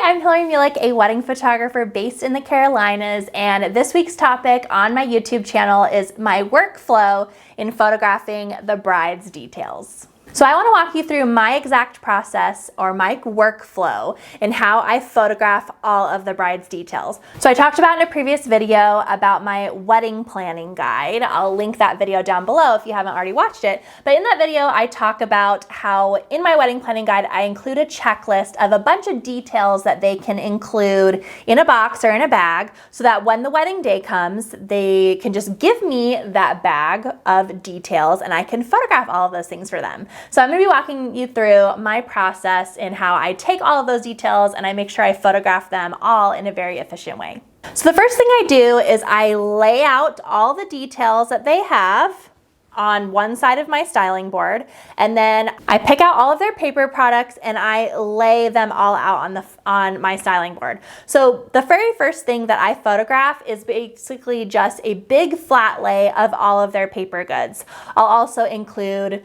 I'm Hillary Mulick, a wedding photographer based in the Carolinas, and this week's topic on my YouTube channel is my workflow in photographing the bride's details. So I want to walk you through my exact process or my workflow in how I photograph all of the bride's details. So I talked about in a previous video about my wedding planning guide. I'll link that video down below if you haven't already watched it. But in that video, I talk about how in my wedding planning guide, I include a checklist of a bunch of details that they can include in a box or in a bag so that when the wedding day comes, they can just give me that bag of details and I can photograph all of those things for them. So I'm going to be walking you through my process in how I take all of those details and I make sure I photograph them all in a very efficient way. So the first thing I do is I lay out all the details that they have on one side of my styling board, and then I pick out all of their paper products and I lay them all out on my styling board. So the very first thing that I photograph is basically just a big flat lay of all of their paper goods. I'll also include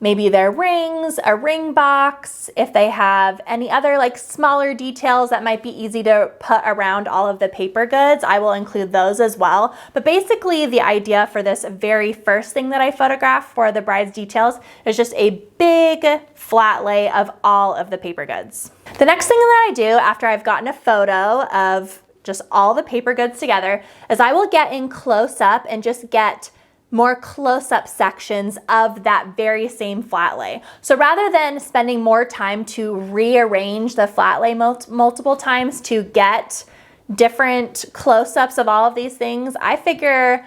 maybe their rings, a ring box, if they have any other like smaller details that might be easy to put around all of the paper goods, I will include those as well. But basically the idea for this very first thing that I photograph for the bride's details is just a big flat lay of all of the paper goods. The next thing that I do after I've gotten a photo of just all the paper goods together is I will get in close up and just get more close-up sections of that very same flat lay. So rather than spending more time to rearrange the flat lay multiple times to get different close-ups of all of these things, I figure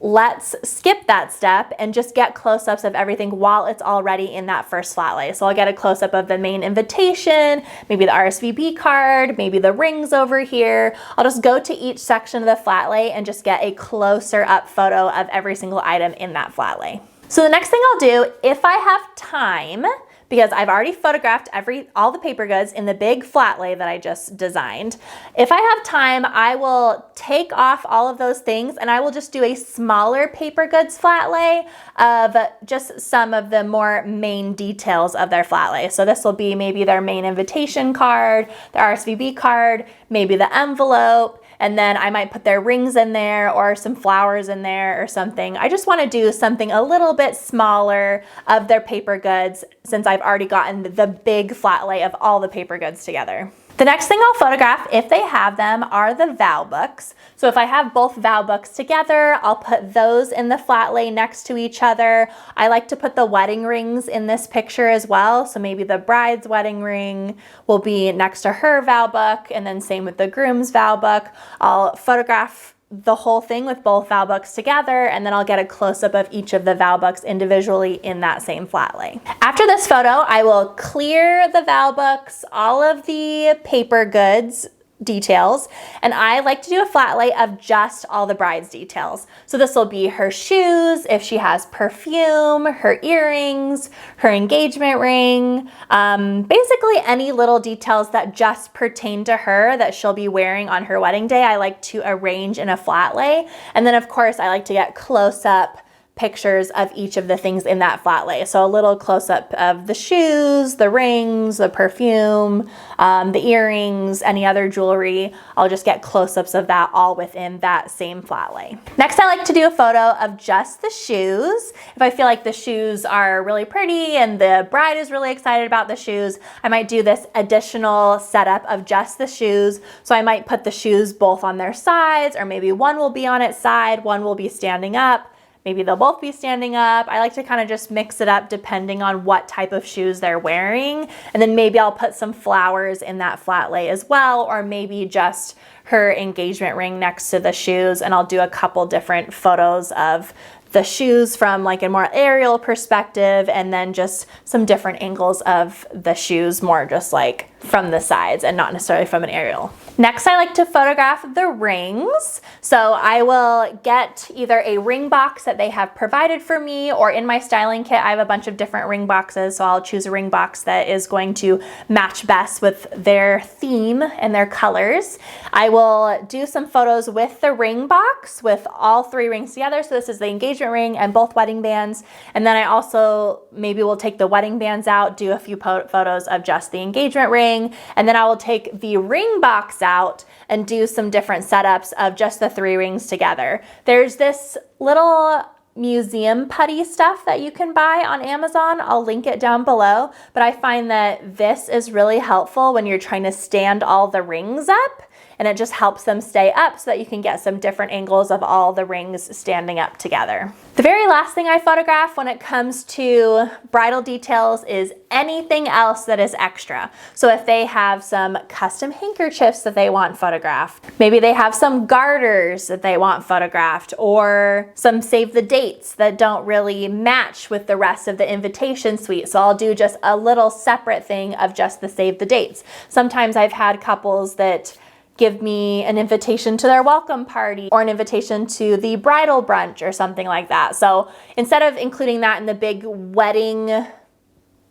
let's skip that step and just get close-ups of everything while it's already in that first flat lay. So I'll get a close-up of the main invitation, maybe the RSVP card, maybe the rings over here. I'll just go to each section of the flat lay and just get a closer up photo of every single item in that flat lay. So the next thing I'll do, if I have time, because I've already photographed all the paper goods in the big flat lay that I just designed. If I have time, I will take off all of those things and I will just do a smaller paper goods flat lay of just some of the more main details of their flat lay. So this will be maybe their main invitation card, their RSVP card, maybe the envelope, and then I might put their rings in there or some flowers in there or something. I just want to do something a little bit smaller of their paper goods since I've already gotten the big flat lay of all the paper goods together. The next thing I'll photograph, if they have them, are the vow books. So if I have both vow books together, I'll put those in the flat lay next to each other. I like to put the wedding rings in this picture as well. So maybe the bride's wedding ring will be next to her vow book, and then same with the groom's vow book. I'll photograph the whole thing with both vow books together, and then I'll get a close-up of each of the vow books individually in that same flat lay. After this photo, I will clear the vow books, all of the paper goods details, and I like to do a flat lay of just all the bride's details. So this will be her shoes, if she has perfume, her earrings, her engagement ring, basically any little details that just pertain to her that she'll be wearing on her wedding day, I like to arrange in a flat lay. And then of course I like to get close-up pictures of each of the things in that flat lay. So a little close-up of the shoes, the rings, the perfume, the earrings, any other jewelry. I'll just get close-ups of that all within that same flat lay. Next, I like to do a photo of just the shoes. If I feel like the shoes are really pretty and the bride is really excited about the shoes, I might do this additional setup of just the shoes. So I might put the shoes both on their sides, or maybe one will be on its side, one will be standing up. Maybe they'll both be standing up. I like to kind of just mix it up depending on what type of shoes they're wearing. And then maybe I'll put some flowers in that flat lay as well, or maybe just her engagement ring next to the shoes. And I'll do a couple different photos of the shoes from like a more aerial perspective, and then just some different angles of the shoes, more just like from the sides and not necessarily from an aerial. Next, I like to photograph the rings. So I will get either a ring box that they have provided for me, or in my styling kit, I have a bunch of different ring boxes. So I'll choose a ring box that is going to match best with their theme and their colors. I will do some photos with the ring box with all three rings together. So this is the engagement ring and both wedding bands. And then I also maybe will take the wedding bands out, do a few photos of just the engagement ring, ring, and then I will take the ring box out and do some different setups of just the 3 rings together. There's this little museum putty stuff that you can buy on Amazon. I'll link it down below, but I find that this is really helpful when you're trying to stand all the rings up, and it just helps them stay up so that you can get some different angles of all the rings standing up together. The very last thing I photograph when it comes to bridal details is anything else that is extra. So if they have some custom handkerchiefs that they want photographed, maybe they have some garters that they want photographed, or some save the dates that don't really match with the rest of the invitation suite. So I'll do just a little separate thing of just the save the dates. Sometimes I've had couples that give me an invitation to their welcome party or an invitation to the bridal brunch or something like that. So instead of including that in the big wedding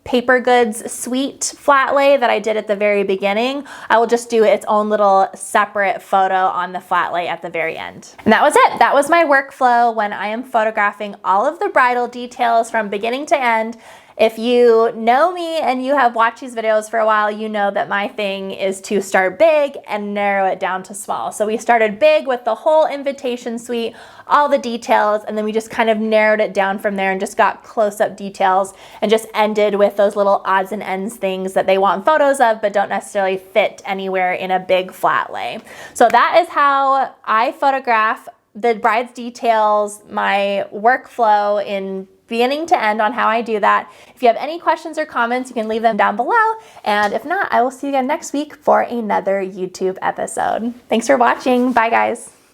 paper goods suite flat lay that I did at the very beginning, I will just do its own little separate photo on the flat lay at the very end. And that was it. That was my workflow when I am photographing all of the bridal details from beginning to end. If you know me and you have watched these videos for a while, you know that my thing is to start big and narrow it down to small. So we started big with the whole invitation suite, all the details, and then we just kind of narrowed it down from there and just got close-up details, and just ended with those little odds and ends things that they want photos of but don't necessarily fit anywhere in a big flat lay. So that is how I photograph the bride's details, my workflow in beginning to end on how I do that. If you have any questions or comments, you can leave them down below. And if not, I will see you again next week for another YouTube episode. Thanks for watching. Bye, guys.